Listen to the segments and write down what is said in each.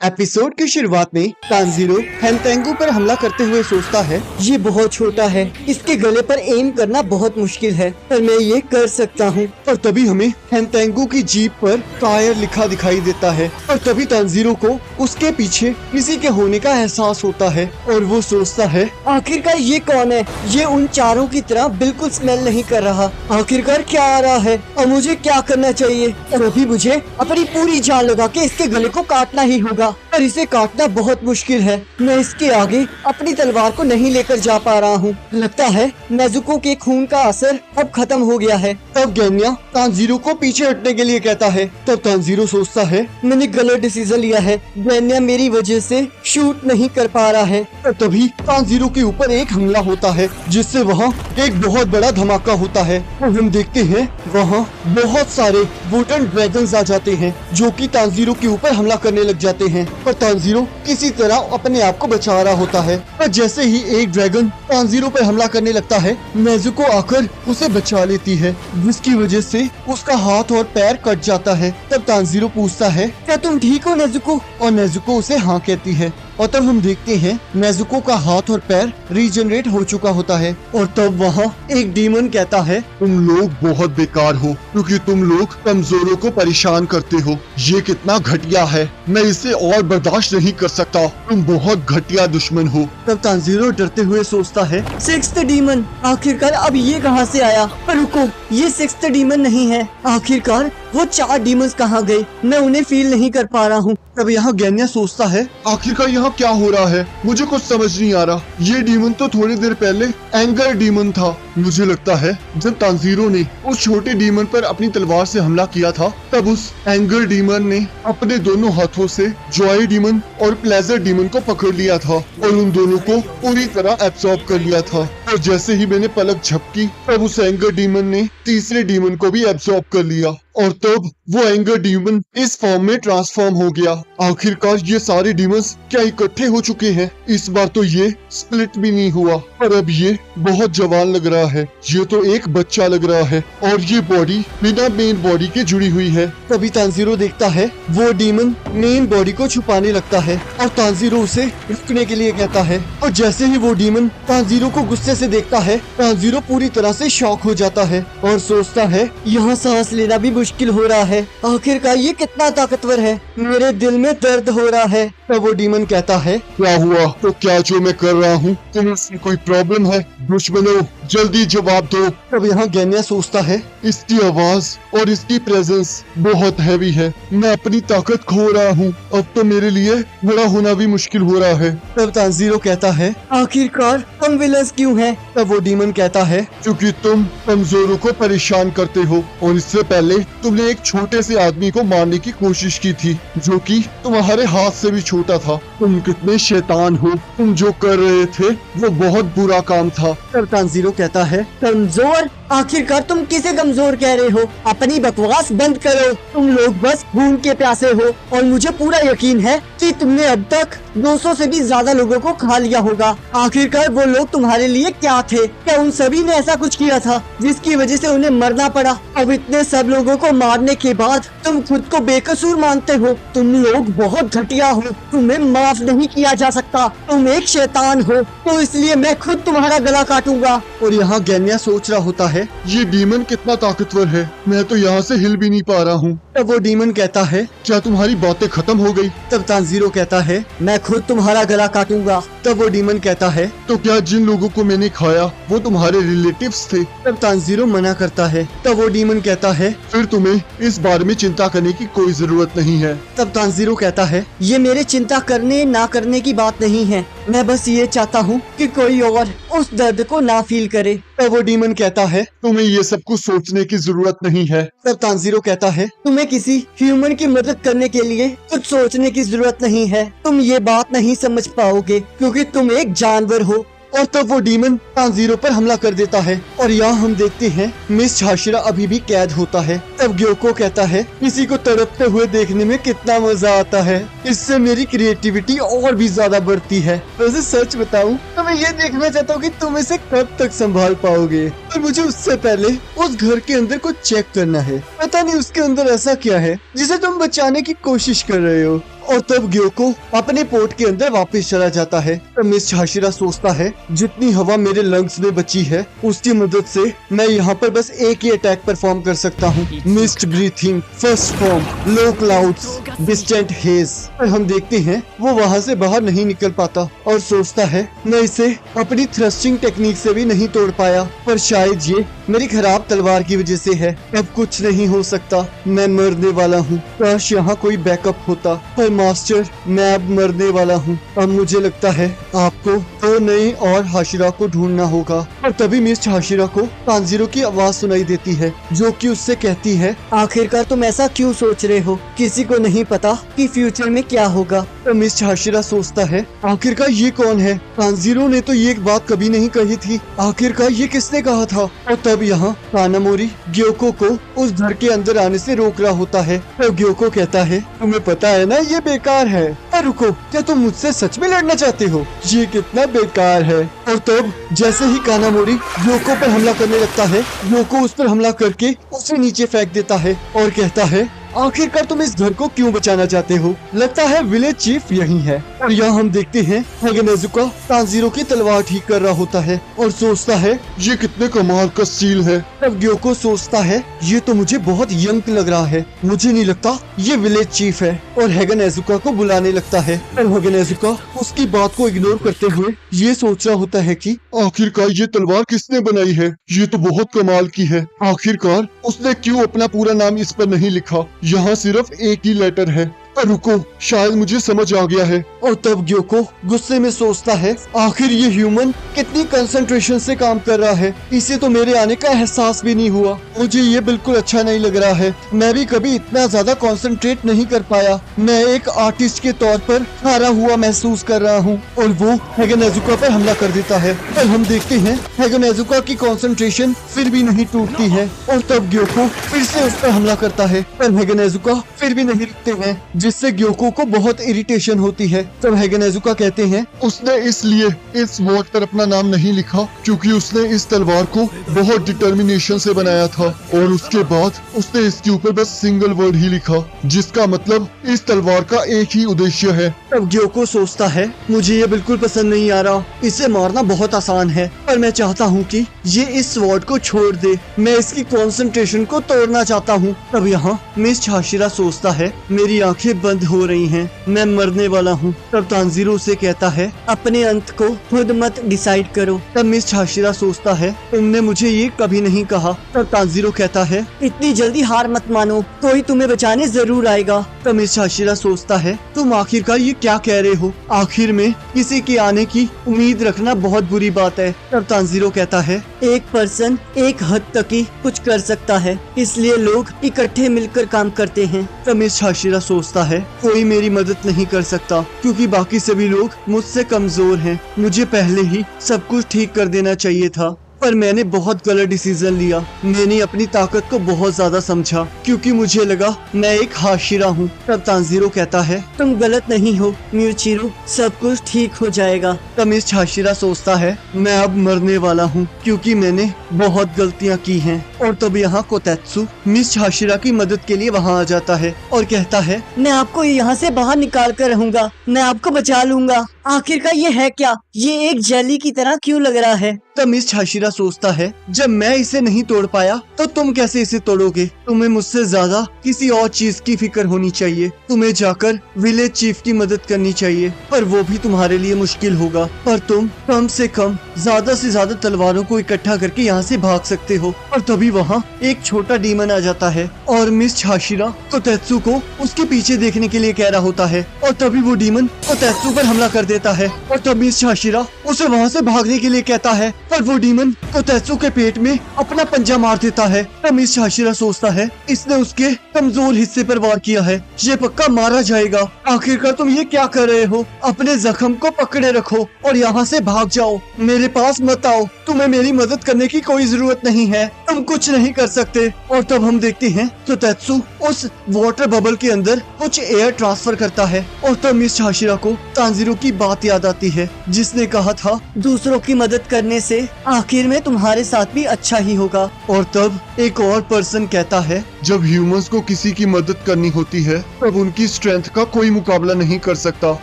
Episode की शुरुआत में तानजीरो हैंतेंगू पर हमला करते हुए सोचता है, ये बहुत छोटा है, इसके गले पर एम करना बहुत मुश्किल है, पर मैं ये कर सकता हूँ। और तभी हमें हैंतेंगू की जीप पर टायर लिखा दिखाई देता है और तभी तानजीरो को उसके पीछे किसी के होने का एहसास होता है और वो सोचता है, आखिरकार ये कौन है? ये उन चारों की तरह बिल्कुल स्मेल नहीं कर रहा। आखिरकार क्या आ रहा है और मुझे क्या करना चाहिए? और अभी मुझे अपनी पूरी जान लगा के इसके गले को काटना ही होगा, पर इसे काटना बहुत मुश्किल है। मैं इसके आगे अपनी तलवार को नहीं लेकर जा पा रहा हूँ। लगता है नेजुको के खून का असर अब खत्म हो गया है। तब गेन्या तानजीरो को पीछे हटने के लिए कहता है। तब तानजीरो सोचता है, मैंने गलत डिसीजन लिया है, गेन्या मेरी वजह से शूट नहीं कर पा रहा है। और तभी तानजीरो के ऊपर एक हमला होता है जिससे वहाँ एक बहुत बड़ा धमाका होता है और हम देखते हैं वहाँ बहुत सारे वोटन ड्रैगन्स आ जाते हैं जो कि तानजीरो के ऊपर हमला करने लग जाते हैं। पर तानजीरो किसी तरह अपने आप को बचा रहा होता है। पर जैसे ही एक ड्रैगन तानजीरो पर हमला करने लगता है, नेजुको आकर उसे बचा लेती है, जिसकी वजह से उसका हाथ और पैर कट जाता है। तब तानजीरो पूछता है, क्या तुम ठीक हो नेजुको? और नेजुको उसे हाँ कहती है और तब हम देखते हैं नेजुको का हाथ और पैर रीजनरेट हो चुका होता है। और तब वहाँ एक डीमन कहता है, तुम लोग बहुत बेकार हो क्योंकि तुम लोग कमजोरों को परेशान करते हो। ये कितना घटिया है, मैं इसे और बर्दाश्त नहीं कर सकता। तुम बहुत घटिया दुश्मन हो। तब तानजीरो डरते हुए सोचता है, सिक्स्थ डीमन, आखिरकार अब ये कहाँ से आया? पर रुको, ये सिक्स्थ डीमन नहीं है। आखिरकार वो 4 डीमंस कहाँ गए? मैं उन्हें फील नहीं कर पा रहा हूँ। तब यहाँ गेन्या सोचता है, आखिरकार यहाँ क्या हो रहा है? मुझे कुछ समझ नहीं आ रहा। ये डीमन तो थोड़ी देर पहले एंगर डीमन था। मुझे लगता है जब तानजीरो ने उस छोटे डीमन पर अपनी तलवार से हमला किया था, तब उस एंगर डीमन ने अपने दोनों हाथों से जॉय डीमन और प्लेजर डीमन को पकड़ लिया था और उन दोनों को पूरी तरह एब्सॉर्ब कर लिया था। और जैसे ही मैंने पलक झपकी, तब उस एंगर डीमन ने तीसरे डीमन को भी एब्सॉर्ब कर लिया और तब वो एंगर डीमन इस फॉर्म में ट्रांसफॉर्म हो गया। आखिरकार ये सारे डीमंस क्या इकट्ठे हो चुके हैं? इस बार तो ये स्प्लिट भी नहीं हुआ, पर अब ये बहुत जवान लग रहा है। ये तो एक बच्चा लग रहा है और ये बॉडी बिना मेन बॉडी के जुड़ी हुई है। तभी तानजीरो देखता है वो डीमन मेन बॉडी को छुपाने लगता है और तानजीरो उसे रुकने के लिए कहता है। और जैसे ही वो डीमन तानजीरो को गुस्से से देखता है, तानजीरो पूरी तरह से शॉक हो जाता है और सोचता है, यहाँ सांस लेना भी मुश्किल हो रहा है। आखिरकार ये कितना ताकतवर है, मेरे दिल में दर्द हो रहा है। तब वो डीमन कहता है, क्या हुआ? तो क्या जो मैं कर रहा हूँ तुम्हें कोई प्रॉब्लम है? दुश्मनों, जल्दी जवाब दो। तब यहाँ गेन्या सोचता है, इसकी आवाज और इसकी प्रेजेंस बहुत हैवी है। मैं अपनी ताकत खो रहा हूँ। अब तो मेरे लिए बड़ा होना भी मुश्किल हो रहा है। तब तानजीरो कहता है, आखिरकार तुम विलन्स क्यों हैं? तब वो डीमन कहता है, क्योंकि तुम कमजोरों को परेशान करते हो और इससे पहले तुमने एक छोटे से आदमी को मारने की कोशिश की थी जो कि तुम्हारे हाथ से भी छोटा था। तुम कितने शैतान हो। तुम जो कर रहे थे वो बहुत बुरा काम था। तब तानजीरो कहता है, कमजोर? आखिरकार तुम किसे कमजोर कह रहे हो? अपनी बकवास बंद करो। तुम लोग बस भूख के प्यासे हो और मुझे पूरा यकीन है कि तुमने अब तक 200 से भी ज्यादा लोगों को खा लिया होगा। आखिरकार वो लोग तुम्हारे लिए क्या थे? क्या उन सभी ने ऐसा कुछ किया था जिसकी वजह से उन्हें मरना पड़ा? अब इतने सब लोगों को मारने के बाद तुम खुद को बेकसूर मानते हो। तुम लोग बहुत घटिया हो, तुम्हें माफ नहीं किया जा सकता। तुम एक शैतान हो, तो इसलिए मैं खुद तुम्हारा गला काटूंगा। और यहाँ गेन्या सोच रहा होता है, ये डीमन कितना ताकतवर है, मैं तो यहाँ से हिल भी नहीं पा रहा हूँ। तब वो डीमन कहता है, क्या तुम्हारी बातें खत्म हो गई? तब तानजीरो कहता है, मैं खुद तुम्हारा गला काटूंगा। तब वो डीमन कहता है, तो क्या जिन लोगों को मैंने खाया वो तुम्हारे रिलेटिव्स थे? तब तानजीरो मना करता है। तब वो डीमन कहता है, फिर तुम्हें इस बारे में चिंता करने की कोई जरूरत नहीं है। तब तानजीरो कहता है, ये मेरे चिंता करने ना करने की बात नहीं है, मैं बस ये चाहता हूँ कि कोई और उस दर्द को ना फील करे। तब वो डीमन कहता है, तुम्हें ये सब कुछ सोचने की जरूरत नहीं है। तब तानजीरो कहता है, तुम्हें किसी ह्यूमन की मदद करने के लिए कुछ सोचने की जरूरत नहीं है। तुम ये बात नहीं समझ पाओगे क्योंकि तुम एक जानवर हो। और तब वो डीमन तानजीरो पर हमला कर देता है और यहाँ हम देखते हैं मिस हाशिरा अभी भी कैद होता है। तब ग्योको कहता है, किसी को तड़पते हुए देखने में कितना मजा आता है, इससे मेरी क्रिएटिविटी और भी ज्यादा बढ़ती है। वैसे सच बताऊं तो मैं ये देखना चाहता हूँ कि तुम इसे कब तक संभाल पाओगे, और मुझे उससे पहले उस घर के अंदर कुछ चेक करना है। पता नहीं उसके अंदर ऐसा क्या है जिसे तुम बचाने की कोशिश कर रहे हो। और तब ग्योको अपने पोर्ट के अंदर वापस चला जाता है। तब मिस हाशिरा सोचता है जितनी हवा मेरे लंग्स में बची है उसकी मदद से मैं यहाँ पर बस एक ही अटैक परफॉर्म कर सकता हूँ। मिस्ट ब्रीथिंग, फर्स्ट फॉर्म, लो क्लाउड्स, डिस्टेंट हेज। और हम देखते हैं वो वहाँ से बाहर नहीं निकल पाता और सोचता है मैं इसे अपनी थ्रस्टिंग टेक्निक से भी नहीं तोड़ पाया, पर शायद ये मेरी खराब तलवार की वजह से है। अब कुछ नहीं हो सकता, मैं मरने वाला हूँ। काश यहाँ कोई बैकअप होता, पर मास्टर मैं अब मरने वाला हूँ। अब मुझे लगता है आपको तो नई और हाशिरा को ढूंढना होगा। और तभी मिस हाशिरा को तांजीरो की आवाज सुनाई देती है जो कि उससे कहती है आखिरकार तुम ऐसा क्यों सोच रहे हो, किसी को नहीं पता कि फ्यूचर में क्या होगा। तो मिस हाशिरा सोचता है आखिरकार ये कौन है, तांजीरो ने तो ये बात कभी नहीं कही थी, आखिरकार ये किसने कहा था। और तब यहाँ कानामोरी ग्योको को उस घर के अंदर आने से रोक रहा होता है। तो ग्योको कहता है तुम्हें पता है ना ये बेकार है। रुको, क्या तुम मुझसे सच में लड़ना चाहते हो, ये कितना बेकार है। और तब जैसे ही कानामोरी ग्योको पर हमला करने लगता है, ग्योको उस पर हमला करके उसे नीचे फेंक देता है और कहता है आखिरकार तुम इस घर को क्यों बचाना चाहते हो, लगता है विलेज चीफ यही है। और यहाँ हम देखते हैं नेजुका तांजीरो की तलवार ठीक कर रहा होता है और सोचता है ये कितने कमाल का स्टील है। तब ग्योको सोचता है ये तो मुझे बहुत यंग लग रहा है, मुझे नहीं लगता ये विलेज चीफ है। और नेजुका को बुलाने लगता है। और नेजुका उसकी बात को इग्नोर करते हुए ये सोच रहा होता है कि आखिरकार ये तलवार किसने बनाई है, ये तो बहुत कमाल की है। आखिरकार उसने क्यों अपना पूरा नाम इस पर नहीं लिखा, यहाँ सिर्फ एक ही लेटर है। रुको, शायद मुझे समझ आ गया है। और तब ग्योको गुस्से में सोचता है आखिर ये ह्यूमन कितनी कंसंट्रेशन से काम कर रहा है, इसे तो मेरे आने का एहसास भी नहीं हुआ, मुझे ये बिल्कुल अच्छा नहीं लग रहा है, मैं भी कभी इतना ज्यादा कंसंट्रेट नहीं कर पाया, मैं एक आर्टिस्ट के तौर पर हारा हुआ महसूस कर रहा हूँ। और वो नेजुका पर हमला कर देता है। और हम देखते हैं नेजुका की कंसंट्रेशन फिर भी नहीं टूटती है और तब ग्योको फिर से उस पर हमला करता है, पर नेजुका फिर भी नहीं रुकते हैं, जिससे ग्योको को बहुत इरिटेशन होती है। तब नेजुका कहते हैं उसने इसलिए इस वॉट पर अपना नाम नहीं लिखा क्योंकि उसने इस तलवार को बहुत डिटर्मिनेशन से बनाया था और उसके बाद उसने इसके ऊपर बस सिंगल वर्ड ही लिखा जिसका मतलब इस तलवार का एक ही उद्देश्य है। तब ग्योको सोचता है मुझे ये बिल्कुल पसंद नहीं आ रहा, इसे मारना बहुत आसान है, पर मैं चाहता हूँ कि ये इस स्वॉर्ड को छोड़ दे, मैं इसकी कंसंट्रेशन को तोड़ना चाहता हूँ। तब यहाँ मिस हाशिरा सोचता है मेरी आंखें बंद हो रही हैं, मैं मरने वाला हूँ। तब तांजीरो से कहता है अपने अंत को खुद मत डिसाइड करो। तब मिस हाशिरा सोचता है तुमने मुझे ये कभी नहीं कहा। तब तांजीरो कहता है इतनी जल्दी हार मत मानो, कोई तुम्हें बचाने जरूर आएगा। तब मिस हाशिरा सोचता है तुम आखिरकार ये क्या कह रहे हो, आखिर में किसी के आने की उम्मीद रखना बहुत बुरी बात है। तब तांजीरो कहता है एक पर्सन एक हद तक ही कुछ कर सकता है, इसलिए लोग इकट्ठे मिलकर काम करते हैं। तब मिस हाशिरा सोचता है कोई मेरी मदद नहीं कर सकता क्योंकि बाकी सभी लोग मुझसे कमजोर हैं, मुझे पहले ही सब कुछ ठीक कर देना चाहिए था, पर मैंने बहुत गलत डिसीजन लिया, मैंने अपनी ताकत को बहुत ज्यादा समझा क्योंकि मुझे लगा मैं एक हाशिरा हूँ। तब तांजीरो कहता है तुम गलत नहीं हो म्यूचिरो, सब कुछ ठीक हो जाएगा। तब मिस हाशिरा सोचता है मैं अब मरने वाला हूँ क्योंकि मैंने बहुत गलतियाँ की हैं। और तब यहाँ कोतेत्सु मिस हाशिरा की मदद के लिए वहाँ आ जाता है और कहता है मैं आपको यहाँ से बाहर निकाल कर रहूंगा, मैं आपको बचा लूंगा। आखिरकार ये है क्या, ये एक जेली की तरह क्यों लग रहा है। तब मिस हाशिरा सोचता है जब मैं इसे नहीं तोड़ पाया तो तुम कैसे इसे तोड़ोगे, तुम्हें मुझसे ज्यादा किसी और चीज की फिक्र होनी चाहिए, तुम्हें जाकर विलेज चीफ की मदद करनी चाहिए, पर वो भी तुम्हारे लिए मुश्किल होगा, पर तुम कम से कम ज्यादा से ज्यादा तलवारों को इकट्ठा करके यहाँ से भाग सकते हो। और तभी वहाँ एक छोटा डीमन आ जाता है और मिस हाशिरा कोतेत्सु को उसके पीछे देखने के लिए कह रहा होता है और तभी वो डीमन कोतेत्सु पर हमला कर देता है और तब मिस हाशिरा उसे वहाँ से भागने के लिए कहता है, पर वो डीमन कोतेत्सु के पेट में अपना पंजा मार देता है। तब मिस हाशिरा सोचता है इसने उसके कमजोर हिस्से पर वार किया है, ये पक्का मारा जाएगा। आखिरकार तुम ये क्या कर रहे हो, अपने जख्म को पकड़े रखो और यहाँ से भाग जाओ, मेरे पास मत आओ, तुम्हें मेरी मदद करने की कोई जरूरत नहीं है, तुम कुछ नहीं कर सकते। और तब हम देखते हैं कोतेत्सु उस वाटर बबल के अंदर कुछ एयर ट्रांसफर करता है और तब मिस हाशिरा को तांजीरो की बात याद आती है जिसने कहा था दूसरों की मदद करने से होंगे, आखिर में तुम्हारे साथ भी अच्छा ही होगा। और तब एक और पर्सन कहता है, जब ह्यूमंस को किसी की मदद करनी होती है तब उनकी स्ट्रेंथ का कोई मुकाबला नहीं कर सकता,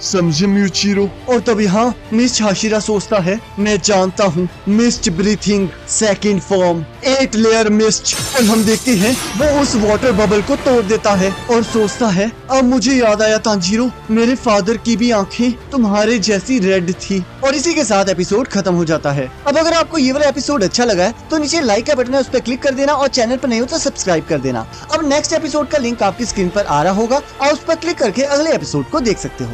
समझे म्यूचिरो? और तब यहाँ मिस्ट हाशिरा सोचता है, मैं जानता हूँ, mist breathing second form 8 layer mist. और हम देखते हैं वो उस वाटर बबल को तोड़ देता है और सोचता है, अब मुझे याद आया तांजीरो, मेरे फादर की भी आंखें तुम्हारे जैसी रेड थी। और इसी के साथ एपिसोड खत्म हो जाता है। अब अगर आपको ये वाला एपिसोड अच्छा लगा है तो नीचे लाइक का बटन है, उस पर क्लिक कर देना और चैनल पर नहीं हो तो सब्सक्राइब कर देना। अब नेक्स्ट एपिसोड का लिंक आपकी स्क्रीन पर आ रहा होगा और उस पर क्लिक करके अगले एपिसोड को देख सकते हो।